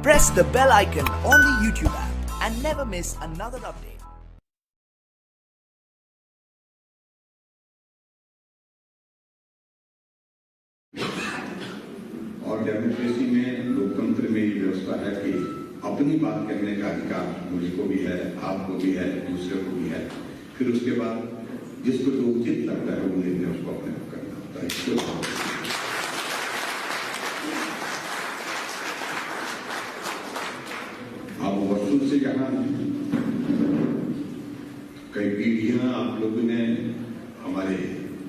press the bell icon on the YouTube app and never miss another update. और democracy में, लोकतंत्र में ये व्यवस्था है कि अपनी बात कहने का अधिकार मुझको भी है, आपको भी है, दूसरे को भी है। फिर उसके बाद जिसको जो उचित लगता है वो निर्णय उसको अपने आप करना होता है। अब वर्षों से यहाँ कई पीढ़ियां आप लोगों ने हमारे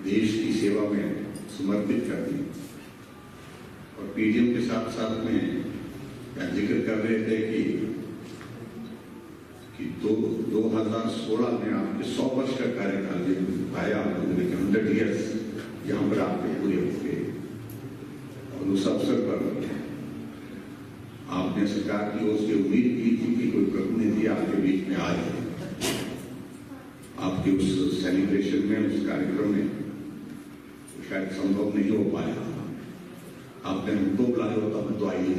देश की सेवा में समर्पित कर दी और पीडीएम के साथ साथ में जिक्र कर रहे थे कि 2016 में आपके 100 वर्ष का कार्यकाल जब आया आप लोगों ने 100 ईयर्स यहाँ पर आपके पूरे हो गए और उस अवसर पर आपने सरकार की ओर से उम्मीद की थी कि कोई प्रतिनिधि आपके बीच में आए। आपके उस सेलिब्रेशन में, उस कार्यक्रम में शायद संभव नहीं हो पाया। आपने हमको बुलाया होता हम तो आइए।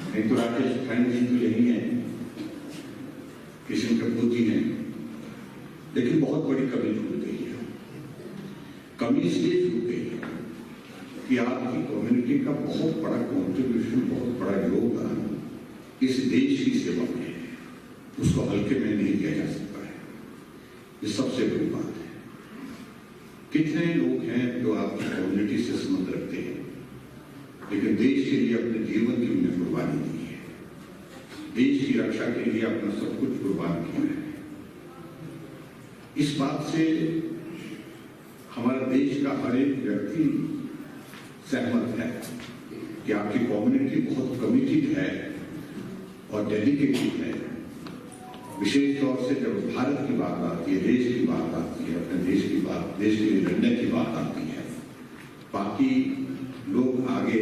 नहीं तो राकेश खंड जी तो यही है, किशन कपूर जी ने, लेकिन बहुत बड़ी कमी छूट गई है। कमी इसलिए छूट गई है कि आपकी कम्युनिटी का बहुत बड़ा कॉन्ट्रीब्यूशन, बहुत बड़ा योगदान इस देश की सेवा में है, उसको हल्के में नहीं लिया जा सकता। ये सबसे बड़ी बात है। कितने लोग हैं जो आपकी कम्युनिटी से संबंध रखते हैं लेकिन देश के लिए अपने जीवन की उन्हें कुर्बानी दी है, देश की रक्षा के लिए अपना सब कुछ कुर्बान किया है। इस बात से हमारा देश का हर एक व्यक्ति सहमत है कि आपकी कम्युनिटी बहुत कमिटेड है और डेडिकेटेड है। विशेष तौर से जब भारत की बात आती है, देश की बात आती है, अपने देश की बात, देश के लिए लड़ने की बात आती है, बाकी लोग आगे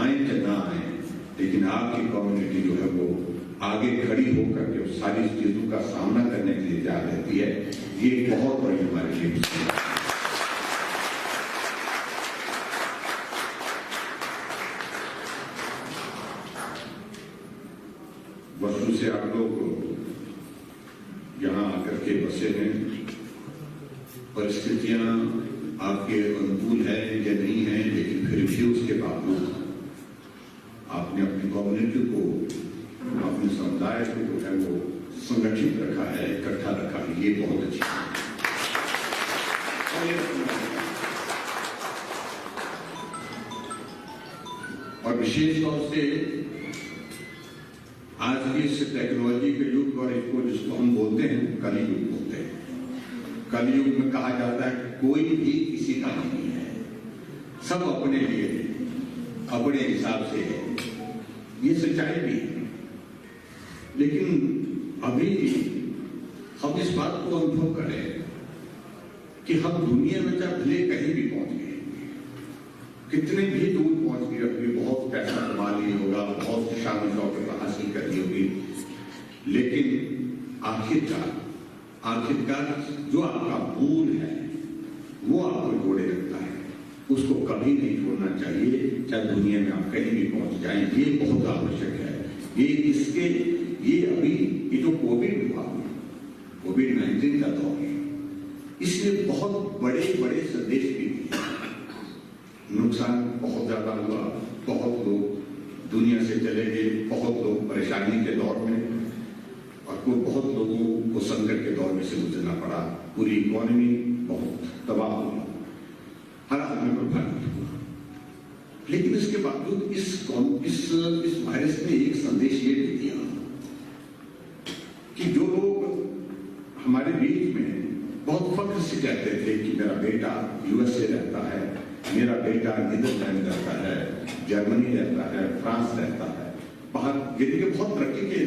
आए या ना आए, लेकिन आपकी कम्युनिटी जो है वो आगे खड़ी होकर के सारी चीजों का सामना करने के लिए जा रहती है। ये बहुत बड़ी हमारे लिए है। वर्षों से आप लोग यहाँ आकर के बसे हैं, परिस्थितियां आपके अनुकूल है या नहीं है, लेकिन फिर भी उसके बावजूद आपने अपनी कम्युनिटी को, अपने समुदाय को जो है वो संगठित रखा है, इकट्ठा रखा है। ये बहुत अच्छी बात है। और विशेष तौर से आज की इस टेक्नोलॉजी के युग और इसको जिसको हम बोलते हैं कलयुग बोलते हैं। कलयुग में कहा जाता है कोई भी किसी का नहीं है, सब अपने लिए है, अपने हिसाब से है। ये सच्चाई भी है, लेकिन अभी हम इस बात को अनुभव करें कि हम दुनिया में चाहे भले कहीं भी पहुंच गए, कितने भी दूर पहुंच गए, अपनी बहुत पैसा कमा लिया होगा, बहुत शान शौकत हासिल कर ली होगी, लेकिन आखिरकार जो आपका मूल है वो आपको जोड़े रखता है, उसको कभी नहीं छोड़ना चाहिए, चाहे दुनिया में आप कहीं भी पहुंच जाएं। ये बहुत आवश्यक है। ये अभी ये जो कोविड हुआ, कोविड-19 का दौर, इसने बहुत बड़े बड़े संदेश भी दिए। नुकसान बहुत ज्यादा हुआ, बहुत लोग दुनिया से चले गए, बहुत लोग परेशानी के दौर में, और बहुत लोगों को संकट के दौर में से गुजरना पड़ा। पूरी इकोनॉमी बहुत तबाह हुई, हर आदमी प्रभावित हुआ। लेकिन इसके बावजूद इस वायरस ने एक संदेश ये भी दिया कि जो लोग हमारे बीच में बहुत फख्र से कहते थे कि मेरा बेटा यूएसए रहता है, मेरा बेटा नीदरलैंड रहता है, जर्मनी रहता है, फ्रांस रहता है, बाहर यदि के बहुत तरक्की के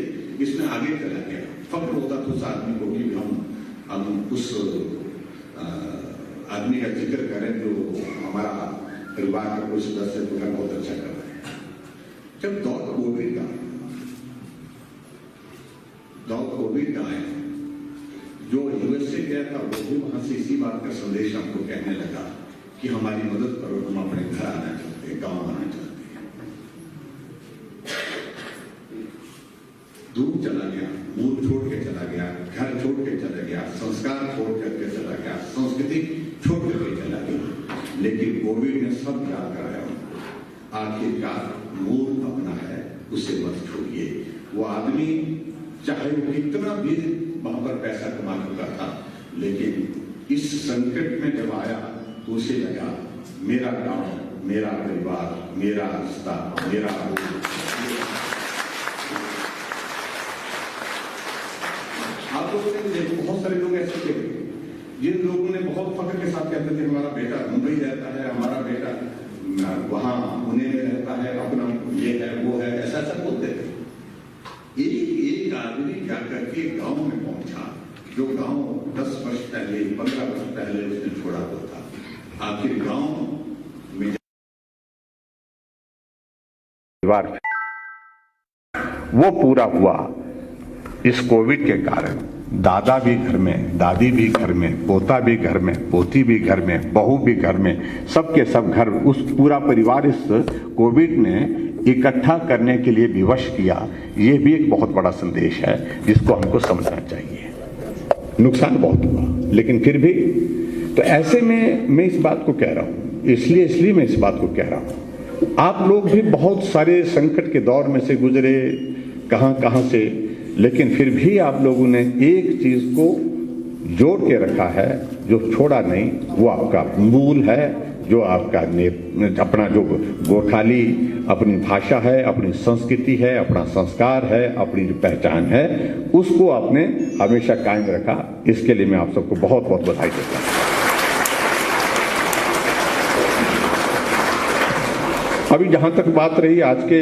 इसमें आगे चला गया, फख्र होता तो उस आदमी को कि हम उस आदमी का जिक्र करें जो हमारा परिवार का कोई सदस्य जो है बहुत अच्छा कर रहा है। जब दौर कोविड का आया, जो यूएसए गया था वो भी वहां से इसी बात का संदेश हमको कहने लगा कि कि हमारी मदद करो, हम अपने घर आना चाहते हैं, गांव आना चाहते हैं। दूर चला गया, मूल छोड़ के चला गया, घर छोड़ के चला गया, संस्कार छोड़ करके चला गया, संस्कृति छोड़ करके चला गया, लेकिन कोविड ने सब याद कराया उनको। आखिरकार मूल अपना है, उसे मत छोड़िए। वो आदमी चाहे वो कितना भी वहां पर पैसा कमा चुका था, लेकिन इस संकट में जब आया तो उसे लगा मेरा गांव, मेरा परिवार, मेरा रिश्ता, मेरा आप लोगों ने देखो बहुत सारे लोग ऐसे थे जिन लोगों ने बहुत फख्र के साथ कहते थे हमारा बेटा मुंबई रहता है, हमारा बेटा वहां पुणे में रहता है, अपना ये है वो है, ऐसा ऐसा बोलते थे। एक आदमी जाकर के गांव में पहुंचा जो गांव 10 वर्ष पहले 15 वर्ष पहले उसने छोड़ा हुआ था। आखिर गांव में वो पूरा हुआ इस कोविड के कारण। दादा भी घर में, दादी भी घर में, पोता भी घर में, पोती भी घर में, बहू भी घर में, सबके सब घर, उस पूरा परिवार इस कोविड ने इकट्ठा करने के लिए विवश किया। ये भी एक बहुत बड़ा संदेश है जिसको हमको समझना चाहिए। नुकसान बहुत हुआ, लेकिन फिर भी तो ऐसे में मैं इस बात को कह रहा हूँ, इसलिए मैं इस बात को कह रहा हूँ, आप लोग भी बहुत सारे संकट के दौर में से गुजरे, कहां से, लेकिन फिर भी आप लोगों ने एक चीज को जोड़ के रखा है जो छोड़ा नहीं, वो आपका मूल है, जो आपका अपना जो गोरखाली अपनी भाषा है, अपनी संस्कृति है, अपना संस्कार है, अपनी जो पहचान है, उसको आपने हमेशा कायम रखा। इसके लिए मैं आप सबको बहुत बहुत बधाई देता हूँ। अभी जहां तक बात रही आज के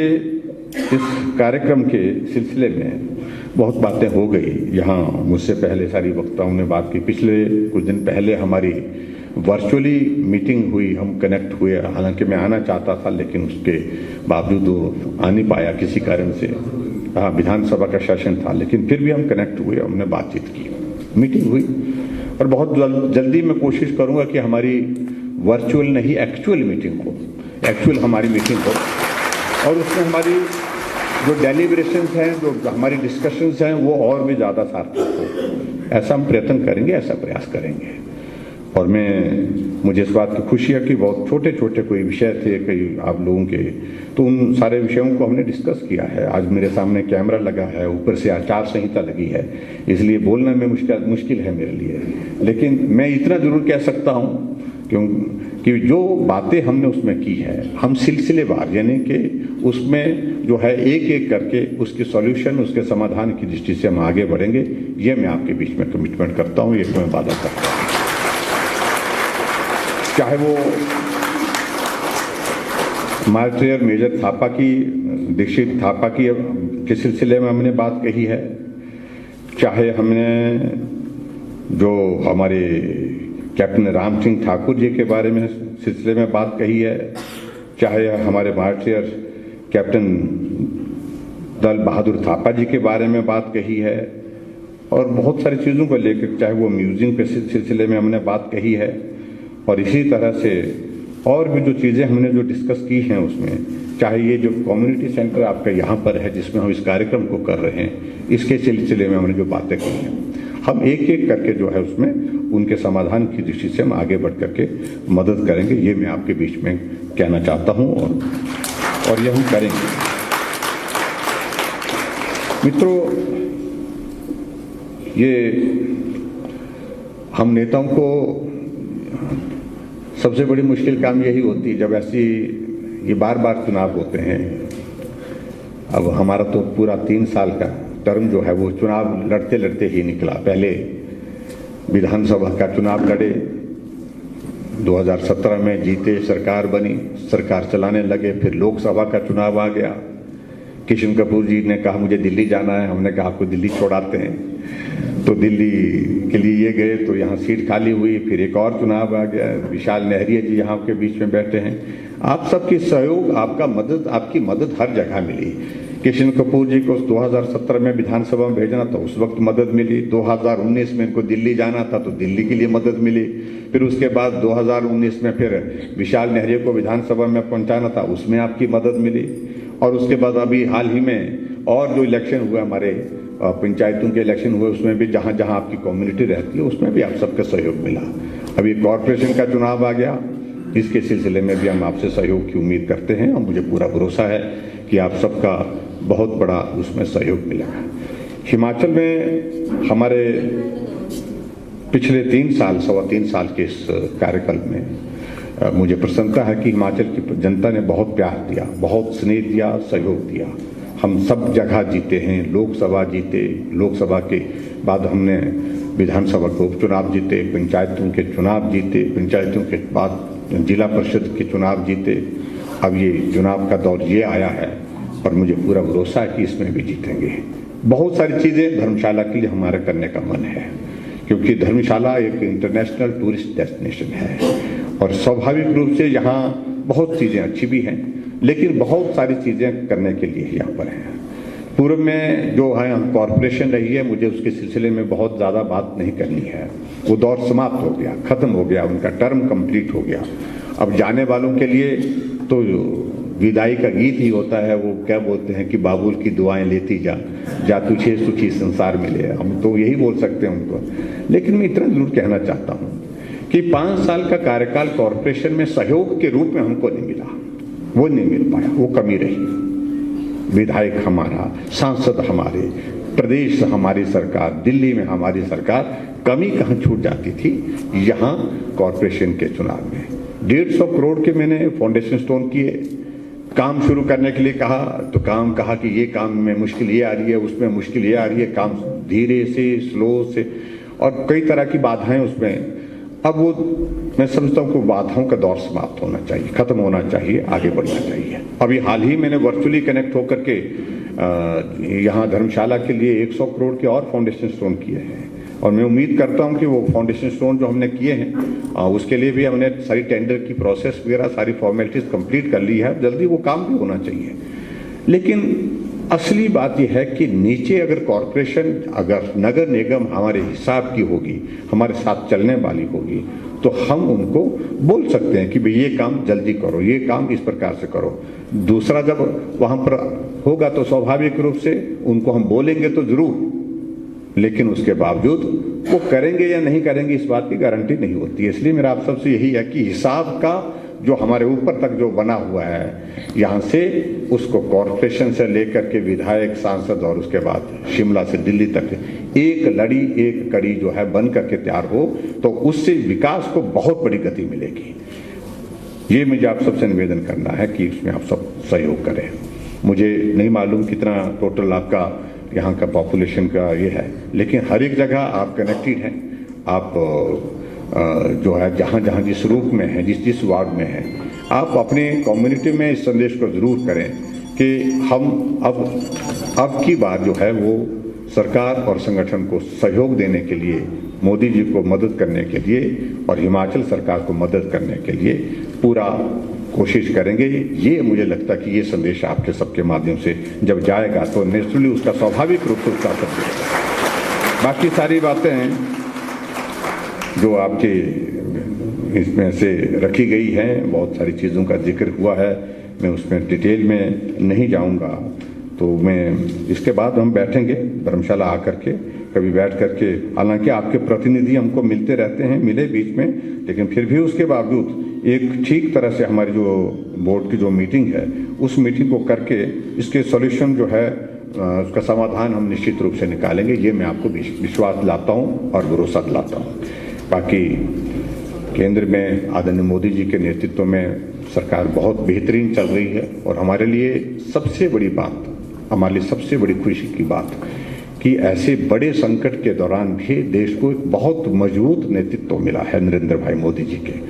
इस कार्यक्रम के सिलसिले में, बहुत बातें हो गई। यहाँ मुझसे पहले सारी वक्ताओं ने बात की। पिछले कुछ दिन पहले हमारी वर्चुअली मीटिंग हुई, हम कनेक्ट हुए। हालांकि मैं आना चाहता था, लेकिन उसके बावजूद वो आ नहीं पाया किसी कारण से। हाँ, विधानसभा का सेशन था, लेकिन फिर भी हम कनेक्ट हुए, हमने बातचीत की, मीटिंग हुई। और बहुत जल्दी मैं कोशिश करूँगा कि हमारी वर्चुअल नहीं एक्चुअल मीटिंग हो, एक्चुअल हमारी मीटिंग हो, और उसमें हमारी जो डेलिब्रेशंस हैं, जो हमारी डिस्कशंस हैं, वो और भी ज़्यादा सार्थक हो। ऐसा हम प्रयत्न करेंगे, ऐसा प्रयास करेंगे। और मुझे इस बात की खुशी है कि बहुत छोटे छोटे कोई विषय थे कई आप लोगों के, तो उन सारे विषयों को हमने डिस्कस किया है। आज मेरे सामने कैमरा लगा है, ऊपर से आचार संहिता लगी है, इसलिए बोलना में मुश्किल है मेरे लिए। लेकिन मैं इतना जरूर कह सकता हूँ कि जो बातें हमने उसमें की है, हम सिलसिलेवार, यानी कि उसमें जो है एक एक करके उसके सॉल्यूशन, उसके समाधान की दृष्टि से हम आगे बढ़ेंगे। ये मैं आपके बीच में कमिटमेंट करता हूँ, ये मैं वादा करता हूँ। चाहे वो मार्टियर मेजर थापा की, दीक्षित थापा की के सिलसिले में हमने बात कही है, चाहे हमने जो हमारे कैप्टन राम सिंह ठाकुर जी के बारे में सिलसिले में बात कही है, चाहे हमारे मार्टियर कैप्टन दल बहादुर थापा जी के बारे में बात कही है, और बहुत सारी चीज़ों को लेकर, चाहे वो म्यूजियम के सिलसिले में हमने बात कही है, और इसी तरह से और भी जो चीज़ें हमने जो डिस्कस की हैं उसमें, चाहे ये जो कम्युनिटी सेंटर आपका यहाँ पर है जिसमें हम इस कार्यक्रम को कर रहे हैं, इसके सिलसिले में हमने जो बातें की हैं, हम एक एक करके जो है उसमें उनके समाधान की दृष्टि से हम आगे बढ़ करके मदद करेंगे। ये मैं आपके बीच में कहना चाहता हूँ, और ये हम करेंगे। मित्रों, ये हम नेताओं को सबसे बड़ी मुश्किल काम यही होती है जब ऐसी ये बार बार चुनाव होते हैं। अब हमारा तो पूरा 3 साल का टर्म जो है वो चुनाव लड़ते लड़ते ही निकला। पहले विधानसभा का चुनाव लड़े, 2017 में जीते, सरकार बनी, सरकार चलाने लगे। फिर लोकसभा का चुनाव आ गया। किशन कपूर जी ने कहा मुझे दिल्ली जाना है, हमने कहा आपको दिल्ली छोड़ाते हैं, तो दिल्ली के लिए ये गए, तो यहाँ सीट खाली हुई। फिर एक और चुनाव आ गया, विशाल नेहरिया जी यहाँ के बीच में बैठे हैं। आप सबकी सहयोग, आपकी मदद हर जगह मिली। किशन कपूर जी को 2017 में विधानसभा में भेजना था, उस वक्त मदद मिली। 2019 में इनको दिल्ली जाना था तो दिल्ली के लिए मदद मिली। फिर उसके बाद 2019 में फिर विशाल नेहरिया को विधानसभा में पहुंचाना था, उसमें आपकी मदद मिली। और उसके बाद अभी हाल ही में और जो इलेक्शन हुए हमारे पंचायतों के इलेक्शन हुए, उसमें भी जहाँ जहाँ आपकी कम्युनिटी रहती है उसमें भी आप सबका सहयोग मिला। अभी कॉरपोरेशन का चुनाव आ गया, इसके सिलसिले में भी हम आपसे सहयोग की उम्मीद करते हैं और मुझे पूरा भरोसा है कि आप सबका बहुत बड़ा उसमें सहयोग मिलेगा। हिमाचल में हमारे पिछले 3 साल, 3.25 साल के इस कार्यकाल में मुझे प्रसन्नता है कि हिमाचल की जनता ने बहुत प्यार दिया, बहुत स्नेह दिया, सहयोग दिया। हम सब जगह जीते हैं, लोकसभा जीते, लोकसभा के बाद हमने विधानसभा के उपचुनाव जीते, पंचायतों के चुनाव जीते, पंचायतों के बाद जिला परिषद के चुनाव जीते। अब ये चुनाव का दौर ये आया है और मुझे पूरा भरोसा है कि इसमें भी जीतेंगे। बहुत सारी चीज़ें धर्मशाला के लिए हमारा करने का मन है, क्योंकि धर्मशाला एक इंटरनेशनल टूरिस्ट डेस्टिनेशन है और स्वाभाविक रूप से यहाँ बहुत चीज़ें अच्छी भी हैं, लेकिन बहुत सारी चीज़ें करने के लिए यहाँ पर हैं। पूर्व में जो है कॉरपोरेशन रही है, मुझे उसके सिलसिले में बहुत ज़्यादा बात नहीं करनी है। वो दौर समाप्त हो गया, ख़त्म हो गया, उनका टर्म कंप्लीट हो गया। अब जाने वालों के लिए तो विदाई का गीत ही होता है, वो क्या बोलते हैं कि बाबुल की दुआएं लेती जा तुझे सुखी संसार मिले। हम तो यही बोल सकते हैं उनको। लेकिन मैं इतना जरूर कहना चाहता हूँ कि 5 साल का कार्यकाल कॉरपोरेशन में सहयोग के रूप में हमको नहीं मिला, वो नहीं मिल पाया, वो कमी रही। विधायक हमारा, सांसद हमारे, प्रदेश हमारी सरकार, दिल्ली में हमारी सरकार, कमी कहाँ छूट जाती थी? यहाँ कॉरपोरेशन के चुनाव में 150 करोड़ के मैंने फाउंडेशन स्टोन किए। काम शुरू करने के लिए कहा तो कहा कि ये काम में मुश्किल ये आ रही है, उसमें मुश्किल ये आ रही है, काम धीरे से, स्लो से, और कई तरह की बाधाएं उसमें। अब वो मैं समझता हूँ कि बाधाओं का दौर समाप्त होना चाहिए, खत्म होना चाहिए, आगे बढ़ना चाहिए। अभी हाल ही मैंने वर्चुअली कनेक्ट होकर के यहाँ धर्मशाला के लिए 100 करोड़ के और फाउंडेशन स्टोन किए हैं और मैं उम्मीद करता हूँ कि वो फाउंडेशन स्टोन जो हमने किए हैं उसके लिए भी हमने सारी टेंडर की प्रोसेस वगैरह सारी फॉर्मेलिटीज कंप्लीट कर ली है। जल्दी वो काम भी होना चाहिए। लेकिन असली बात यह है कि नीचे अगर कॉरपोरेशन, अगर नगर निगम हमारे हिसाब की होगी, हमारे साथ चलने वाली होगी, तो हम उनको बोल सकते हैं कि भाई ये काम जल्दी करो, ये काम इस प्रकार से करो। दूसरा, जब वहाँ पर होगा तो स्वाभाविक रूप से उनको हम बोलेंगे तो जरूर, लेकिन उसके बावजूद वो करेंगे या नहीं करेंगे इस बात की गारंटी नहीं होती है। इसलिए मेरा आप सबसे यही है कि हिसाब का जो हमारे ऊपर तक जो बना हुआ है, यहाँ से उसको कॉरपोरेशन से लेकर के विधायक, सांसद और उसके बाद शिमला से दिल्ली तक एक लड़ी, एक कड़ी जो है बन करके तैयार हो, तो उससे विकास को बहुत बड़ी गति मिलेगी। ये मुझे आप सबसे निवेदन करना है कि इसमें आप सब सहयोग करें। मुझे नहीं मालूम कितना टोटल आपका यहाँ का पॉपुलेशन का ये है, लेकिन हर एक जगह आप कनेक्टेड हैं। आप जो है जहाँ जहाँ जिस रूप में है, जिस वार्ड में है, आप अपने कम्युनिटी में इस संदेश को जरूर करें कि हम अब की बार जो है वो सरकार और संगठन को सहयोग देने के लिए, मोदी जी को मदद करने के लिए और हिमाचल सरकार को मदद करने के लिए पूरा कोशिश करेंगे। ये मुझे लगता है कि ये संदेश आपके सबके माध्यम से जब जाएगा तो नेचुरली उसका स्वाभाविक रूप से उसका असर पड़ेगा। बाकी सारी बातें हैं जो आपके इसमें से रखी गई हैं, बहुत सारी चीज़ों का जिक्र हुआ है, मैं उसमें डिटेल में नहीं जाऊंगा। तो मैं इसके बाद हम बैठेंगे धर्मशाला आकर के, कभी बैठ करके, हालांकि आपके प्रतिनिधि हमको मिलते रहते हैं, मिले बीच में, लेकिन फिर भी उसके बावजूद एक ठीक तरह से हमारी जो बोर्ड की जो मीटिंग है उस मीटिंग को करके इसके सॉल्यूशन जो है उसका समाधान हम निश्चित रूप से निकालेंगे। ये मैं आपको विश्वास दिलाता हूँ और भरोसा दिलाता हूँ। बाकी केंद्र में आदरणीय मोदी जी के नेतृत्व में सरकार बहुत बेहतरीन चल रही है और हमारे लिए सबसे बड़ी बात, हमारे लिए सबसे बड़ी खुशी की बात कि ऐसे बड़े संकट के दौरान भी देश को एक बहुत मजबूत नेतृत्व मिला है नरेंद्र भाई मोदी जी के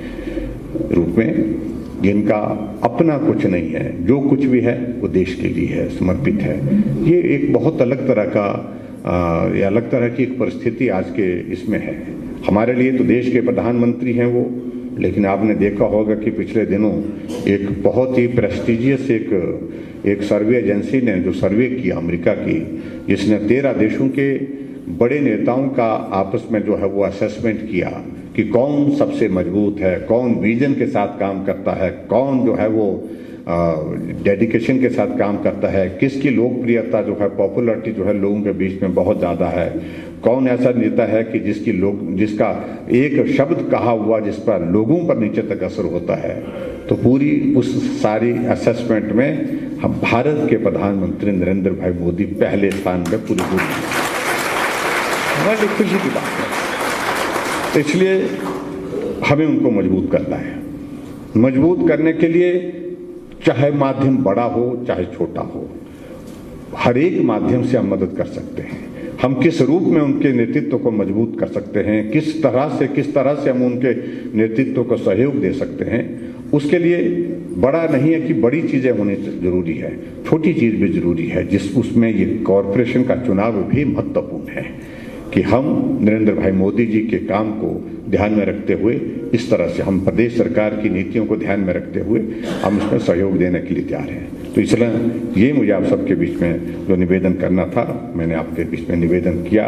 रूप में, जिनका अपना कुछ नहीं है, जो कुछ भी है वो देश के लिए है, समर्पित है। ये एक बहुत अलग तरह का या अलग तरह की एक परिस्थिति आज के इसमें है। हमारे लिए तो देश के प्रधानमंत्री हैं वो, लेकिन आपने देखा होगा कि पिछले दिनों एक बहुत ही प्रेस्टिजियस एक एक सर्वे एजेंसी ने जो सर्वे किया अमेरिका की, जिसने 13 देशों के बड़े नेताओं का आपस में जो है वो असेसमेंट किया कि कौन सबसे मजबूत है, कौन विजन के साथ काम करता है, कौन जो है वो डेडिकेशन के साथ काम करता है, किसकी लोकप्रियता जो है, पॉपुलरिटी जो है लोगों के बीच में बहुत ज़्यादा है, कौन ऐसा नेता है कि जिसका एक शब्द कहा हुआ जिस पर लोगों पर नीचे तक असर होता है। तो पूरी उस सारी असेसमेंट में हम भारत के प्रधानमंत्री नरेंद्र भाई मोदी पहले स्थान पर पूरी हमारी खुशी की बात है। तो इसलिए हमें उनको मजबूत करना है। मजबूत करने के लिए चाहे माध्यम बड़ा हो चाहे छोटा हो, हर एक माध्यम से हम मदद कर सकते हैं। हम किस रूप में उनके नेतृत्व को मजबूत कर सकते हैं, किस तरह से हम उनके नेतृत्व को सहयोग दे सकते हैं, उसके लिए बड़ा नहीं है कि बड़ी चीज़ें होनी जरूरी है, छोटी चीज़ भी जरूरी है, उसमें ये कॉरपोरेशन का चुनाव भी महत्वपूर्ण है कि हम नरेंद्र भाई मोदी जी के काम को ध्यान में रखते हुए इस तरह से हम प्रदेश सरकार की नीतियों को ध्यान में रखते हुए हम इसमें सहयोग देने के लिए तैयार हैं। तो इसलिए ये मुझे आप सबके बीच में जो निवेदन करना था, मैंने आपके बीच में निवेदन किया।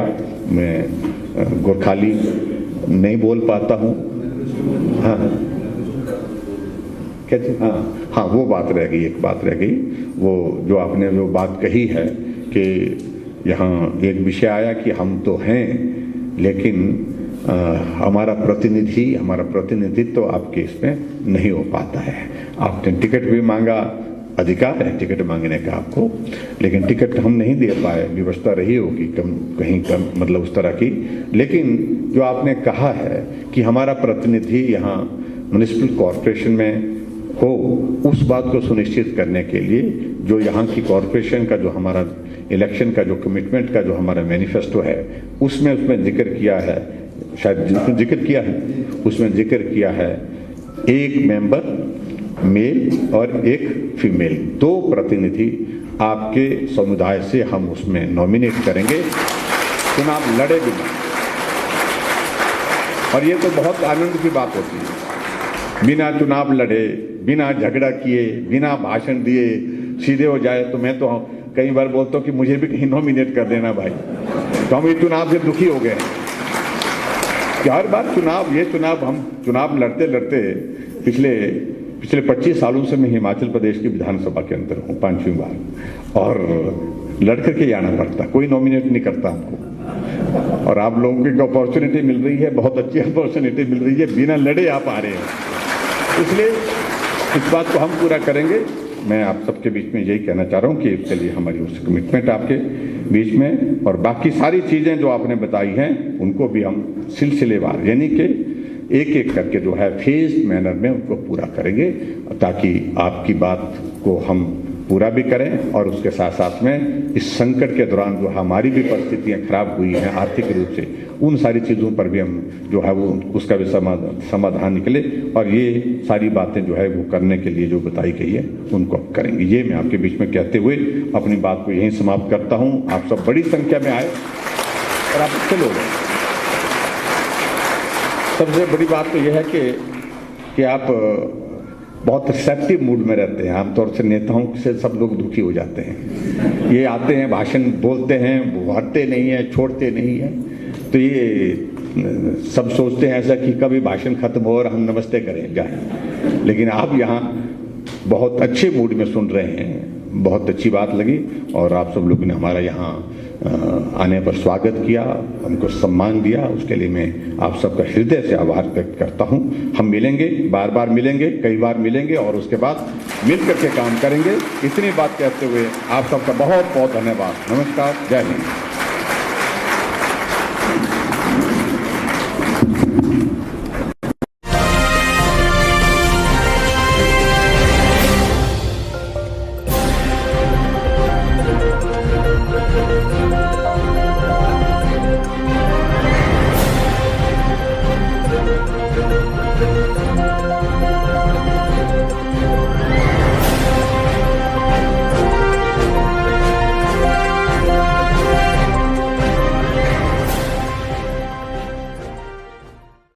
मैं गोरखाली नहीं बोल पाता हूँ। हाँ क्या? हाँ, वो बात रह गई, एक बात रह गई, वो जो आपने जो बात कही है कि यहाँ एक विषय आया कि हम तो हैं लेकिन हमारा प्रतिनिधित्व तो आपके इसमें नहीं हो पाता है। आपने टिकट भी मांगा, अधिकार है टिकट मांगने का आपको, लेकिन टिकट हम नहीं दे पाए, व्यवस्था रही होगी कहीं कम मतलब उस तरह की। लेकिन जो आपने कहा है कि हमारा प्रतिनिधि यहाँ म्युनिसिपल कॉरपोरेशन में हो, उस बात को सुनिश्चित करने के लिए जो यहाँ की कॉरपोरेशन का जो हमारा इलेक्शन का जो कमिटमेंट का जो हमारा मैनिफेस्टो है उसमें जिक्र किया है, शायद उसमें जिक्र किया है एक मेंबर मेल और एक फीमेल, 2 प्रतिनिधि आपके समुदाय से हम उसमें नॉमिनेट करेंगे, चुनाव लड़े बिना। और ये तो बहुत आनंद की बात होती है, बिना चुनाव लड़े, बिना झगड़ा किए, बिना भाषण दिए सीधे हो जाए। तो मैं तो कई बार बोलता हूँ कि मुझे भी कहीं नॉमिनेट कर देना भाई। तो हम ये चुनाव से दुखी हो गए कि हर बार हम चुनाव लड़ते लड़ते पिछले 25 सालों से मैं हिमाचल प्रदेश की विधानसभा के अंदर हूँ 5वीं बार, और लड़ करके आना पड़ता, कोई नॉमिनेट नहीं करता हमको। और आप लोगों की अपॉर्चुनिटी मिल रही है, बहुत अच्छी अपॉर्चुनिटी मिल रही है, बिना लड़े आप आ रहे हैं। इसलिए इस बात को हम पूरा करेंगे। मैं आप सबके बीच में यही कहना चाह रहा हूँ कि इसके लिए हमारी उस कमिटमेंट आपके बीच में, और बाकी सारी चीज़ें जो आपने बताई हैं उनको भी हम सिलसिलेवार यानी कि एक करके जो है फेज मैनर में उनको पूरा करेंगे, ताकि आपकी बात को हम पूरा भी करें और उसके साथ साथ में इस संकट के दौरान जो हमारी भी परिस्थितियां खराब हुई हैं आर्थिक रूप से, उन सारी चीज़ों पर भी हम जो है वो उसका भी समाधान निकले, और ये सारी बातें जो है वो करने के लिए जो बताई गई है उनको करेंगे। ये मैं आपके बीच में कहते हुए अपनी बात को यहीं समाप्त करता हूँ। आप सब बड़ी संख्या में आए और आप अच्छे लोग हैं। सबसे बड़ी बात तो यह है कि आप बहुत रिसेप्टिव मूड में रहते हैं। आमतौर से नेताओं से सब लोग दुखी हो जाते हैं, ये आते हैं भाषण बोलते हैं, वो हटते नहीं हैं, छोड़ते नहीं हैं। तो ये सब सोचते हैं ऐसा कि कभी भाषण खत्म हो और हम नमस्ते करें जाए, लेकिन आप यहाँ बहुत अच्छे मूड में सुन रहे हैं, बहुत अच्छी बात लगी। और आप सब लोगों ने हमारा यहाँ आने पर स्वागत किया, हमको सम्मान दिया, उसके लिए मैं आप सबका हृदय से आभार व्यक्त करता हूँ। हम मिलेंगे, बार बार मिलेंगे, कई बार मिलेंगे और उसके बाद मिल करके काम करेंगे। इतनी बात कहते हुए आप सबका बहुत बहुत धन्यवाद। नमस्कार, जय हिंद। Thank you.